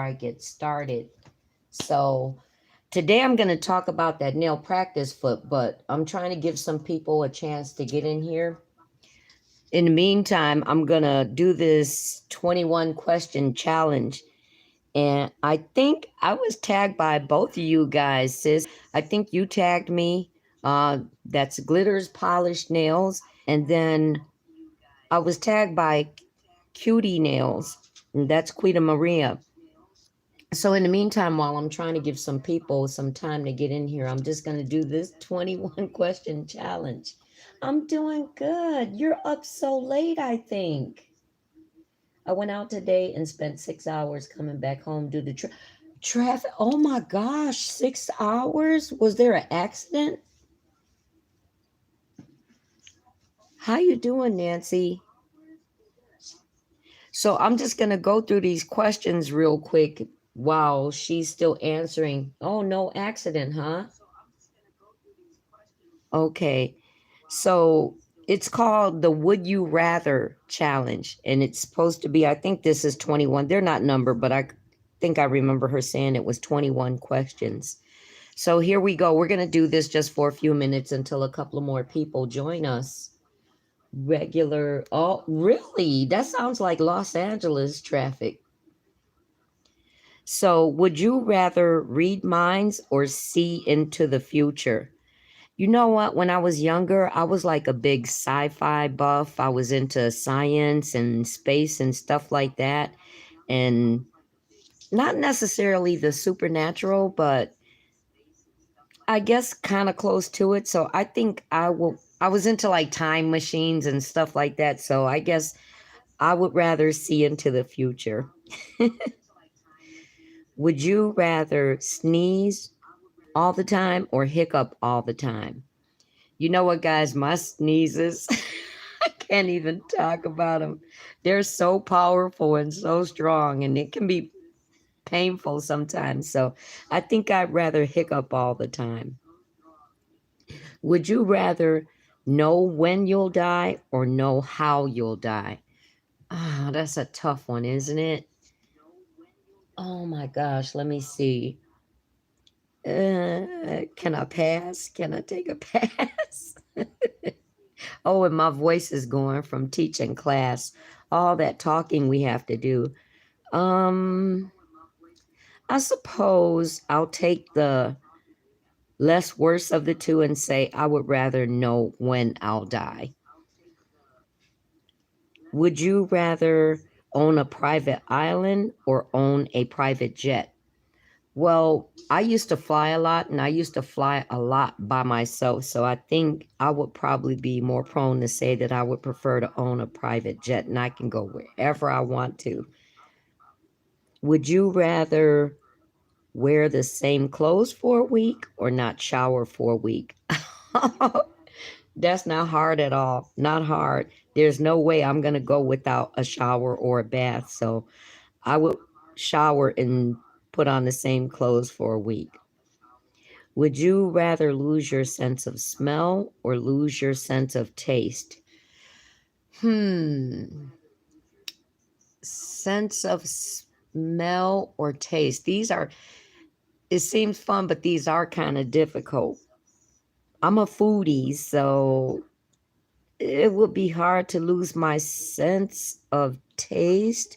I get started. So today I'm going to talk about that nail practice foot, but I'm trying to give some people a chance to get in here. In the meantime, I'm going to do this 21 question challenge. And I think I was tagged by both of you guys, sis. I think you tagged me. That's Glitters Polished Nails. And then I was tagged by Cutie Nails. And that's Quita Maria. So in the meantime, while I'm trying to give some people some time to get in here, I'm just going to do this 21 question challenge. I'm doing good. You're up so late, I think. I went out today and spent 6 hours coming back home due to traffic. Oh my gosh, 6 hours? Was there an accident? How you doing, Nancy? So I'm just going to go through these questions real quick while she's still answering. Oh, no accident, huh? Okay. So it's called the Would You Rather Challenge. And it's supposed to be, I think this is 21. They're not numbered, but I think I remember her saying it was 21 questions. So here we go. We're going to do this just for a few minutes until a couple of more people join us. Regular. Oh, really? That sounds like Los Angeles traffic. So would you rather read minds or see into the future? You know what? When I was younger, I was like a big sci-fi buff. I was into science and space and stuff like that. And not necessarily the supernatural, but I guess kind of close to it. So I think I was into like time machines and stuff like that. So I guess I would rather see into the future. Would you rather sneeze all the time or hiccup all the time? You know what, guys? My sneezes, I can't even talk about them. They're so powerful and so strong, and it can be painful sometimes. So I think I'd rather hiccup all the time. Would you rather know when you'll die or know how you'll die? Ah, that's a tough one, isn't it? Oh my gosh, let me see. Can I pass? Can I take a pass? Oh, and my voice is going from teaching class, all that talking we have to do. Um, I suppose I'll take the less worse of the two and say I would rather know when I'll die. Would you rather own a private island or own a private jet? Well, I used to fly a lot and I used to fly a lot by myself. So I think I would probably be more prone to say that I would prefer to own a private jet and I can go wherever I want to. Would you rather wear the same clothes for a week or not shower for a week? That's not hard at all. Not hard. There's no way I'm going to go without a shower or a bath. So I would shower and put on the same clothes for a week. Would you rather lose your sense of smell or lose your sense of taste? Sense of smell or taste. These are, it seems fun, but these are kind of difficult. I'm a foodie, so it would be hard to lose my sense of taste.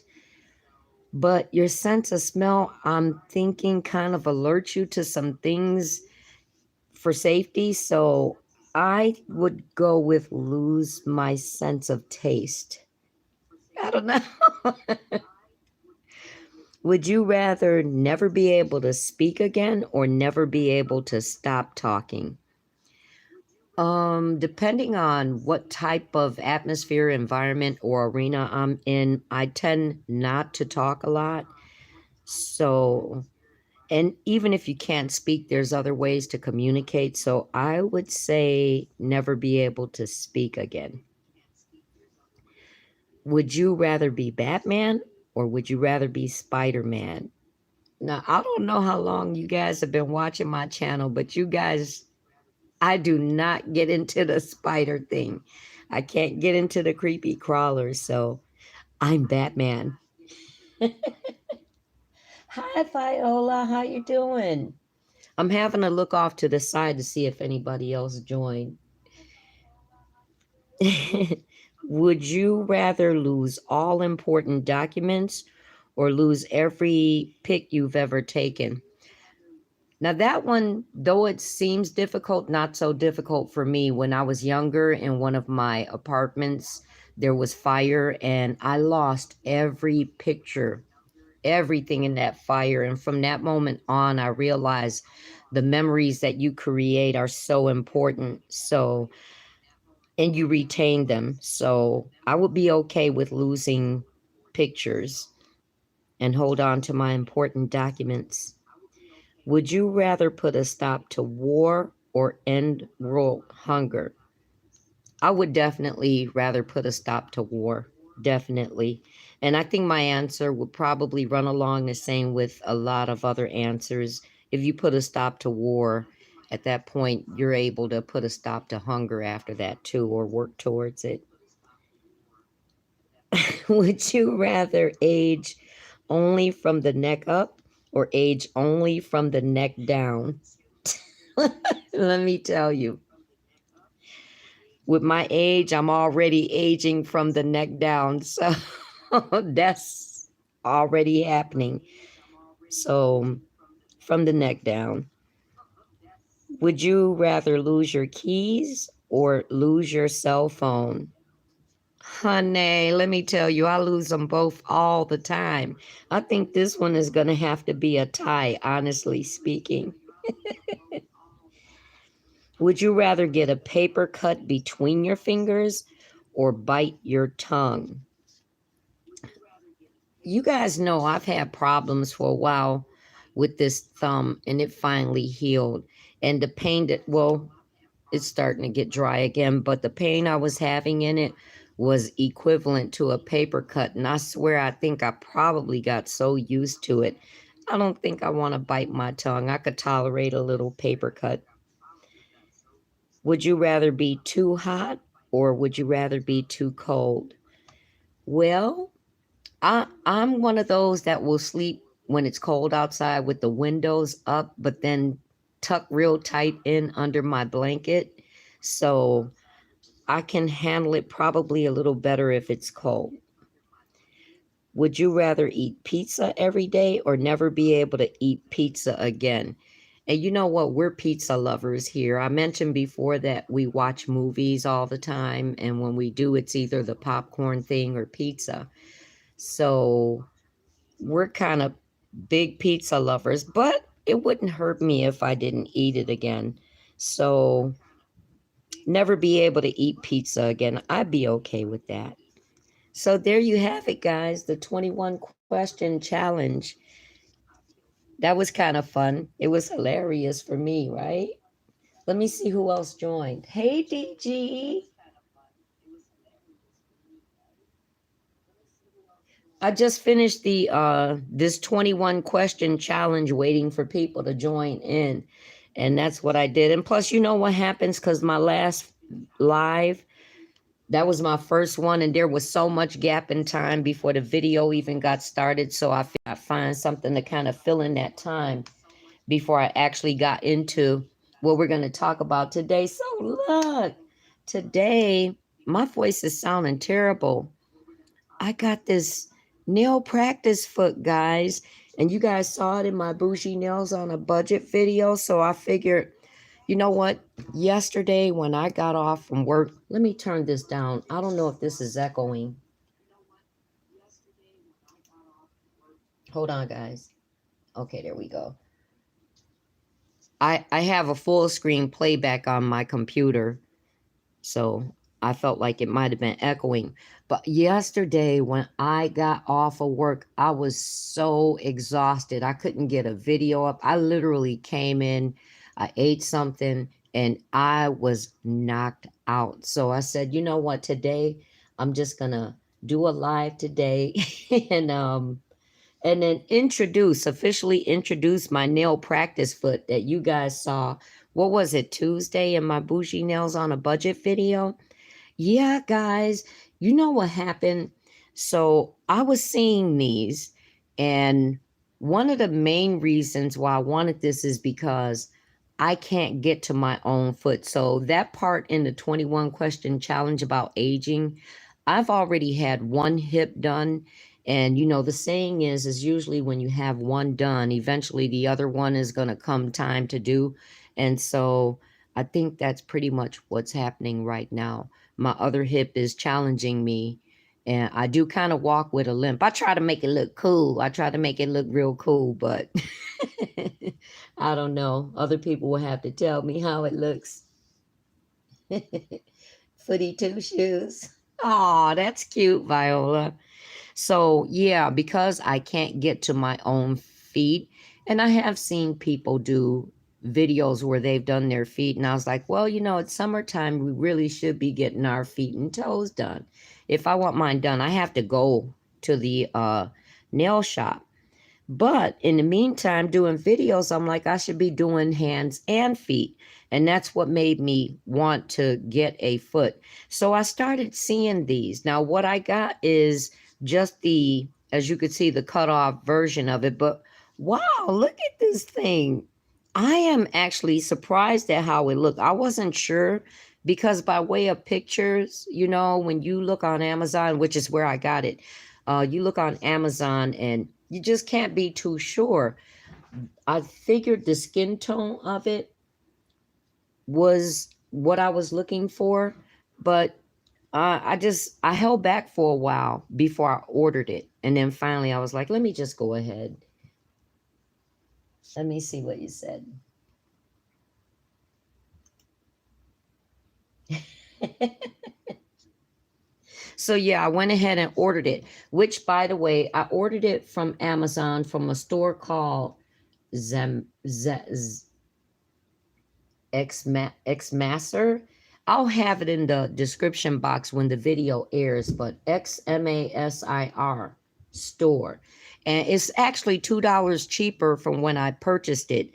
But your sense of smell, I'm thinking kind of alerts you to some things for safety. So I would go with lose my sense of taste. I don't know. Would you rather never be able to speak again or never be able to stop talking? Depending on what type of atmosphere, environment, or arena I'm in, I tend not to talk a lot. So, and even if you can't speak, there's other ways to communicate. So I would say never be able to speak again. Would you rather be Batman or would you rather be Spider-Man? Now, I don't know how long you guys have been watching my channel, but you guys, I do not get into the spider thing. I can't get into the creepy crawlers, so I'm Batman. Hi, Viola. How you doing? I'm having to look off to the side to see if anybody else joined. Would you rather lose all important documents or lose every pic you've ever taken? Now, that one, though it seems difficult, not so difficult for me. When I was younger in one of my apartments, there was fire and I lost every picture, everything in that fire. And from that moment on, I realized the memories that you create are so important. So, and you retain them. So I would be okay with losing pictures and hold on to my important documents. Would you rather put a stop to war or end world hunger? I would definitely rather put a stop to war. Definitely. And I think my answer would probably run along the same with a lot of other answers. If you put a stop to war, at that point, you're able to put a stop to hunger after that too, or work towards it. Would you rather age only from the neck up or age only from the neck down? Let me tell you, with my age, I'm already aging from the neck down. So that's already happening. So from the neck down, would you rather lose your keys or lose your cell phone? Honey, let me tell you, I lose them both all the time. I think this one is going to have to be a tie, honestly speaking. Would you rather get a paper cut between your fingers or bite your tongue? You guys know I've had problems for a while with this thumb and it finally healed. And the pain that, well, it's starting to get dry again, but the pain I was having in it was equivalent to a paper cut. And I swear, I think I probably got so used to it. I don't think I want to bite my tongue. I could tolerate a little paper cut. Would you rather be too hot or would you rather be too cold? Well, I'm one of those that will sleep when it's cold outside with the windows up, but then tuck real tight in under my blanket. So I can handle it probably a little better if it's cold. Would you rather eat pizza every day or never be able to eat pizza again? And you know what? We're pizza lovers here. I mentioned before that we watch movies all the time. And when we do, it's either the popcorn thing or pizza. So we're kind of big pizza lovers, but it wouldn't hurt me if I didn't eat it again. So never be able to eat pizza again. I'd be okay with that. So there you have it, guys. The 21 question challenge. That was kind of fun. It was hilarious for me, right? Let me see who else joined. Hey, DG. I just finished the this 21 question challenge waiting for people to join in. And that's what I did. And plus, you know what happens? Because my last live, that was my first one, and there was so much gap in time before the video even got started. So I figured I'd find something to kind of fill in that time before I actually got into what we're going to talk about today. So look, today my voice is sounding terrible. I got this nail practice foot, guys, and you guys saw it in my bougie nails on a budget video. So I figured, you know what? Yesterday when I got off from work, let me turn this down. I don't know if this is echoing. Hold on, guys. Okay, there we go. I have a full screen playback on my computer, so I felt like it might have been echoing. But yesterday when I got off of work, I was so exhausted. I couldn't get a video up. I literally came in, I ate something, and I was knocked out. So I said, you know what, today I'm just gonna do a live today and then officially introduce my nail practice foot that you guys saw. What was it, Tuesday in my bougie nails on a budget video? Yeah, guys, you know what happened? So I was seeing these, and One of the main reasons why I wanted this is because I can't get to my own foot. So that part in the 21 question challenge about aging, I've already had one hip done. And you know, the saying is usually when you have one done, eventually the other one is going to come time to do. And so I think that's pretty much what's happening right now. My other hip is challenging me, and I do kind of walk with a limp. I try to make it look cool. I try to make it look real cool, but I don't know. Other people will have to tell me how it looks. Footy two shoes. Oh, that's cute, Viola. So, yeah, because I can't get to my own feet, and I have seen people do videos where they've done their feet, and I was like, well, you know, it's summertime. We really should be getting our feet and toes done. If I want mine done, I have to go to the nail shop. But in the meantime, doing videos, I'm like, I should be doing hands and feet. And that's what made me want to get a foot. So I started seeing these. Now, what I got is just the, as you could see, the cut off version of it. But wow, look at this thing. I am actually surprised at how it looked. I wasn't sure because by way of pictures, you know, when you look on Amazon, which is where I got it, you look on Amazon and you just can't be too sure. I figured the skin tone of it was what I was looking for, but I held back for a while before I ordered it. And then finally I was like, let me just go ahead. Let me see what you said. So yeah, I went ahead and ordered it, which by the way, I ordered it from Amazon from a store called Xmasser. I'll have it in the description box when the video airs, but Xmasir store. And it's actually $2 cheaper from when I purchased it.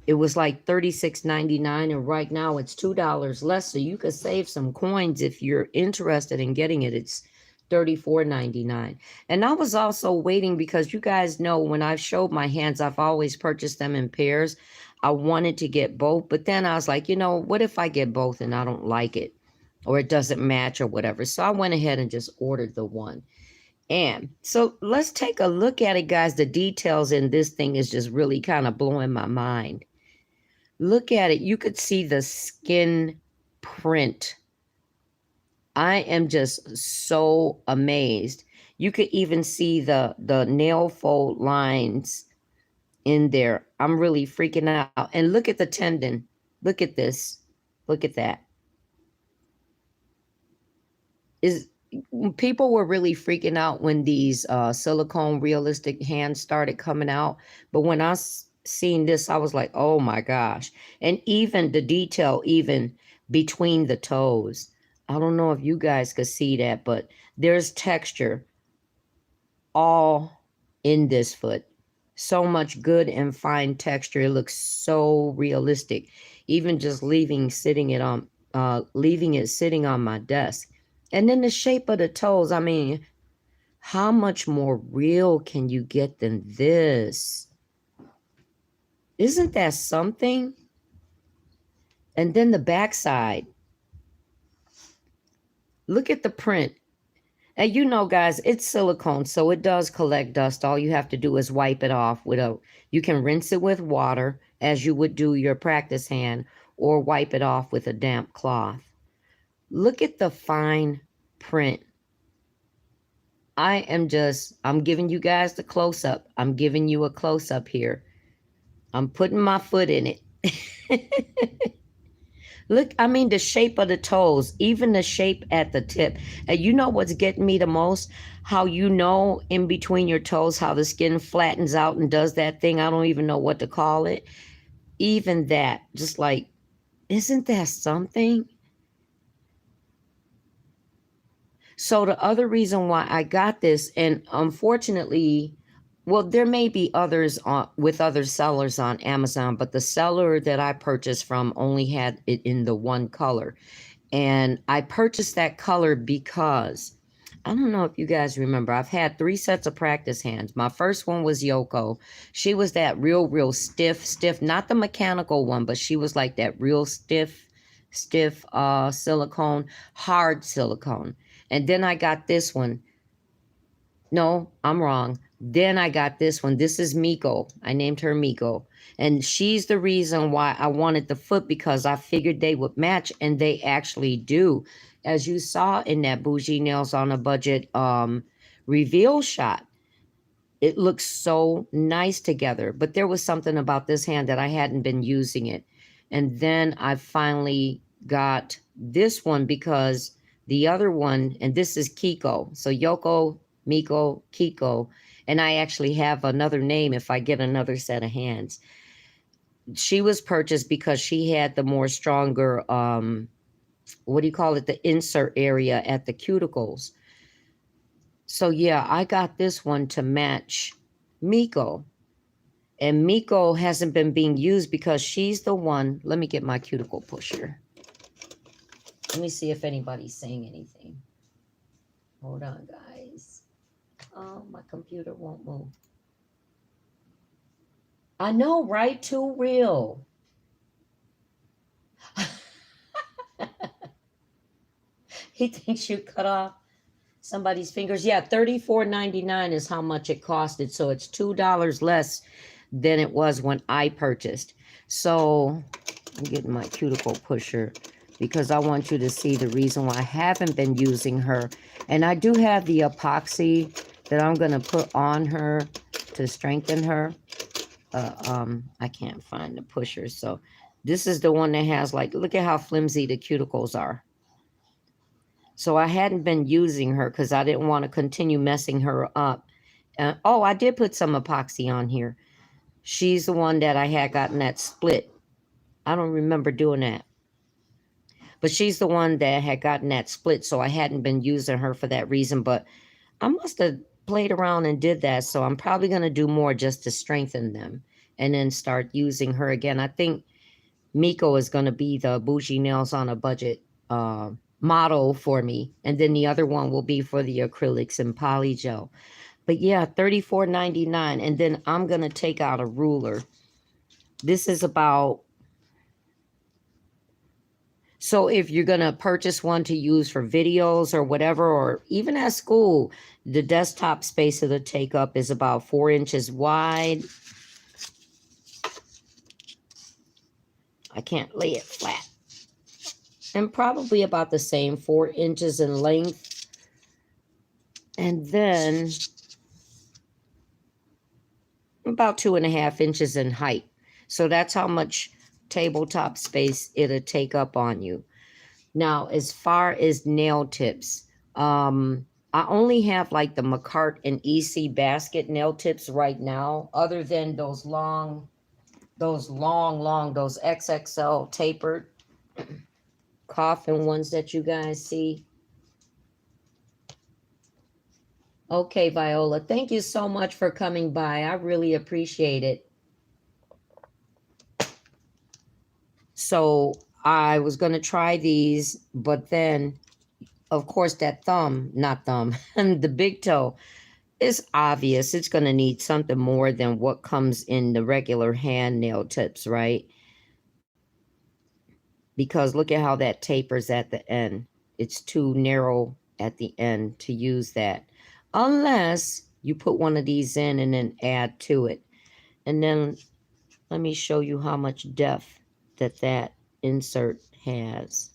It was like $36.99, and right now it's $2 less, so you could save some coins if you're interested in getting it. It's $34.99. And I was also waiting because you guys know when I've showed my hands, I've always purchased them in pairs. I wanted to get both, but then I was like, you know, what if I get both and I don't like it or it doesn't match or whatever? So I went ahead and just ordered the one. And so let's take a look at it, guys. The details in this thing is just really kind of blowing my mind. Look at it. You could see the skin print. I am just so amazed. You could even see the nail fold lines in there. I'm really freaking out. And look at the tendon. Look at this. Look at that. People were really freaking out when these silicone realistic hands started coming out. But when I seen this, I was like, oh my gosh. And even the detail, even between the toes. I don't know if you guys could see that, but there's texture all in this foot. So much good and fine texture. It looks so realistic. Even just leaving it sitting on my desk. And then the shape of the toes. I mean, how much more real can you get than this? Isn't that something? And then the backside. Look at the print. And you know, guys, it's silicone, so it does collect dust. All you have to do is wipe it off with you can rinse it with water as you would do your practice hand, or wipe it off with a damp cloth. Look at the fine print. I'm giving you guys the close-up. I'm giving you a close-up here. I'm putting my foot in it. Look, I mean, the shape of the toes, even the shape at the tip. And you know what's getting me the most? How you know in between your toes, how the skin flattens out and does that thing. I don't even know what to call it. Even that, just like, isn't that something? So the other reason why I got this, and unfortunately, well, there may be others with other sellers on Amazon, but the seller that I purchased from only had it in the one color. And I purchased that color because I don't know if you guys remember. I've had 3 sets of practice hands. My first one was Yoko. She was that real stiff, not the mechanical one, but she was like that real stiff silicone, hard silicone. And then I got this one. No, I'm wrong. Then I got this one. This is Miko. I named her Miko. And she's the reason why I wanted the foot, because I figured they would match, and they actually do. As you saw in that Bougie Nails on a Budget reveal shot, it looks so nice together. But there was something about this hand that I hadn't been using it. And then I finally got this one because the other one, and this is Kiko. So Yoko, Miko, Kiko. And I actually have another name if I get another set of hands. She was purchased because she had the more stronger, what do you call it? The insert area at the cuticles. So yeah, I got this one to match Miko. And Miko hasn't been being used because she's the one. Let me get my cuticle pusher. Let me see if anybody's saying anything. Hold on, guys. Oh, my computer won't move. I know, right? Too real. He thinks you cut off somebody's fingers. Yeah, $34.99 is how much it costed. So it's $2 less than it was when I purchased. So I'm getting my cuticle pusher because I want you to see the reason why I haven't been using her. And I do have the epoxy that I'm going to put on her to strengthen her. I can't find the pusher. So this is the one that has, like, look at how flimsy the cuticles are. So I hadn't been using her because I didn't want to continue messing her up. Oh, I did put some epoxy on here. She's the one that I had gotten that split. I don't remember doing that. But she's the one that had gotten that split, so I hadn't been using her for that reason. But I must have played around and did that, so I'm probably going to do more just to strengthen them and then start using her again. I think Miko is going to be the Bougie Nails on a Budget model for me, and then the other one will be for the acrylics and polygel. But yeah, $34.99. And then I'm going to take out a ruler. This is about, so if you're going to purchase one to use for videos or whatever, or even at school, the desktop space it'll take up is about 4 inches wide. I can't lay it flat. And probably about the same, 4 inches in length. And then about 2.5 inches in height. So that's how much tabletop space it'll take up on you. Now, as far as nail tips, I only have like the McCart and EC basket nail tips right now, other than those long, those XXL tapered coffin ones that you guys see. Okay, Viola, thank you so much for coming by. I really appreciate it. So I was going to try these, but then, of course, that the big toe is obvious. It's going to need something more than what comes in the regular hand nail tips, right? Because look at how that tapers at the end. It's too narrow at the end to use that. Unless you put one of these in and then add to it. And then let me show you how much depth that insert has.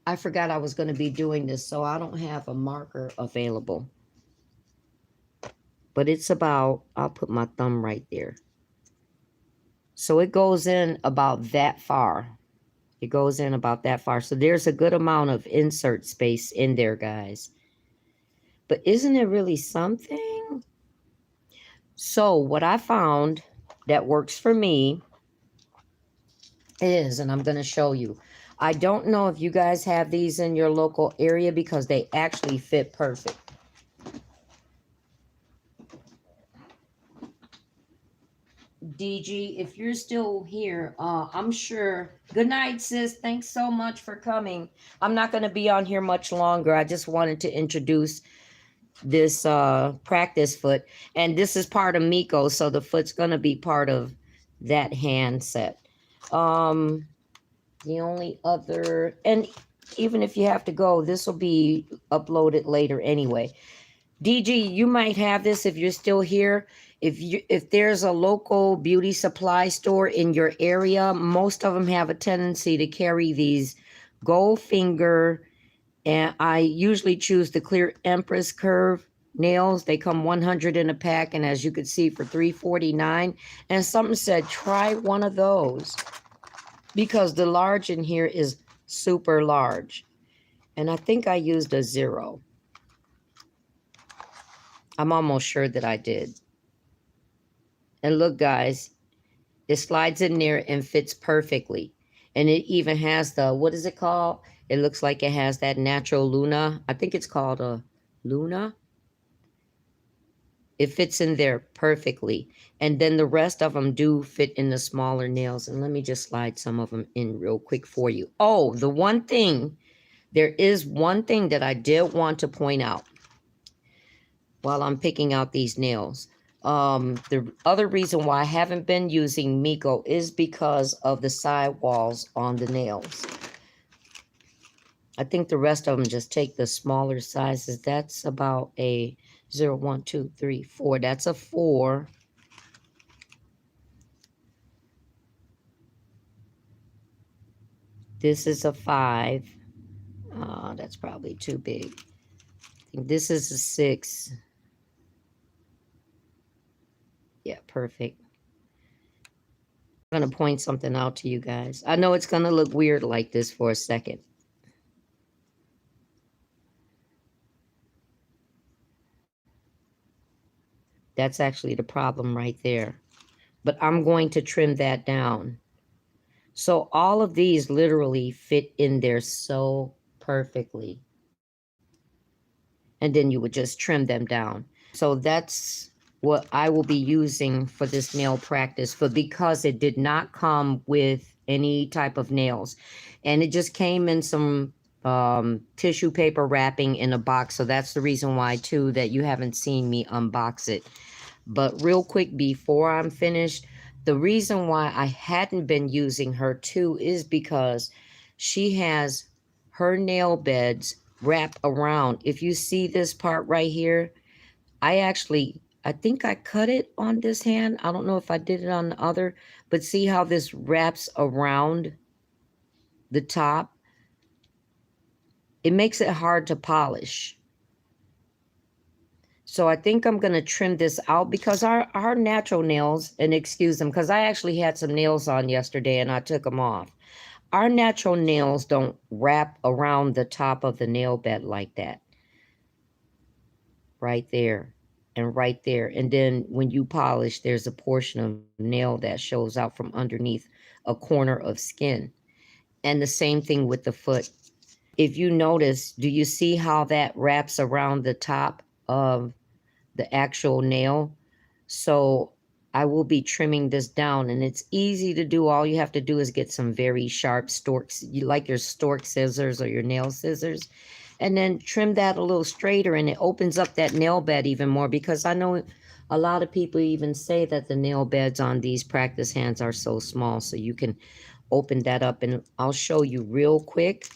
I forgot I was going to be doing this, so I don't have a marker available. But it's about, I'll put my thumb right there. So it goes in about that far. It goes in about that far. So there's a good amount of insert space in there, guys. But isn't it really something? So what I found that works for me is, and I'm going to show you. I don't know if you guys have these in your local area because they actually fit perfect. DG, if you're still here, I'm sure. Good night, sis. Thanks so much for coming. I'm not going to be on here much longer. I just wanted to introduce this practice foot, and this is part of Miko, so the foot's going to be part of that handset. The only other, and even if you have to go, this will be uploaded later anyway. DG, you might have this if you're still here. If there's a local beauty supply store in your area, most of them have a tendency to carry these gold finger, and I usually choose the clear Empress curve nails. They come 100 in a pack, and as you can see, for $3.49. And something said try one of those, because the large in here is super large, and I think I used a 0. I'm almost sure that I did. And look, guys, it slides in there and fits perfectly. And it even has the, what is it called? It looks like it has that natural Luna. I think it's called a Luna. It fits in there perfectly. And then the rest of them do fit in the smaller nails. And let me just slide some of them in real quick for you. Oh, the one thing, there is one thing that I did want to point out while I'm picking out these nails. The other reason why I haven't been using Miko is because of the side walls on the nails. I think the rest of them just take the smaller sizes. That's about a 0, 1, 2, 3, 4. That's a 4. This is a 5. That's probably too big. I think this is a 6. Yeah, perfect. I'm going to point something out to you guys. I know it's going to look weird like this for a second. That's actually the problem right there. But I'm going to trim that down. So all of these literally fit in there so perfectly. And then you would just trim them down. So that's what I will be using for this nail practice for, because it did not come with any type of nails. And it just came in some tissue paper wrapping in a box. So that's the reason why, too, that you haven't seen me unbox it. But real quick, before I'm finished, the reason why I hadn't been using her, too, is because she has her nail beds wrap around. If you see this part right here, I think I cut it on this hand. I don't know if I did it on the other, but see how this wraps around the top? It makes it hard to polish. So I think I'm going to trim this out, because our natural nails, and excuse them, because I actually had some nails on yesterday and I took them off. Our natural nails don't wrap around the top of the nail bed like that. Right there and right there. And then when you polish, there's a portion of nail that shows out from underneath a corner of skin. And the same thing with the foot. If you notice, do you see how that wraps around the top of the actual nail? So I will be trimming this down, and it's easy to do. All you have to do is get some very sharp storks, you like your stork scissors or your nail scissors, and then trim that a little straighter, and it opens up that nail bed even more, because I know a lot of people even say that the nail beds on these practice hands are so small, so you can open that up, and I'll show you real quick.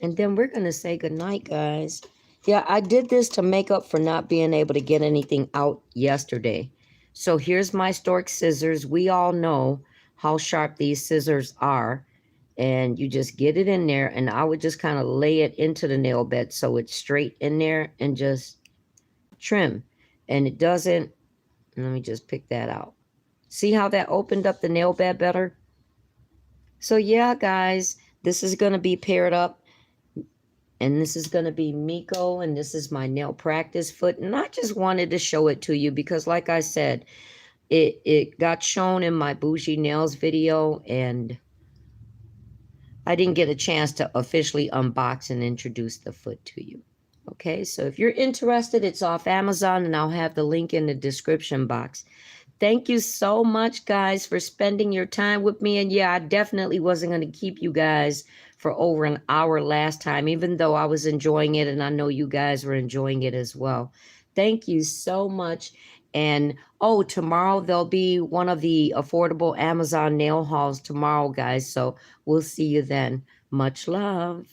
And then we're going to say goodnight, guys. Yeah, I did this to make up for not being able to get anything out yesterday. So here's my stork scissors. We all know how sharp these scissors are. And you just get it in there, and I would just kind of lay it into the nail bed so it's straight in there, and just trim. And it doesn't, let me just pick that out. See how that opened up the nail bed better? So yeah, guys, this is going to be paired up. And this is going to be Miko, and this is my nail practice foot. And I just wanted to show it to you because, like I said, it got shown in my BOUJEE nails video, and I didn't get a chance to officially unbox and introduce the foot to you. Okay, so if you're interested, it's off Amazon, and I'll have the link in the description box. Thank you so much, guys, for spending your time with me. And yeah, I definitely wasn't going to keep you guys for over an hour last time, even though I was enjoying it and I know you guys were enjoying it as well. Thank you so much. And oh, tomorrow there'll be one of the affordable Amazon nail hauls tomorrow, guys. So we'll see you then. Much love.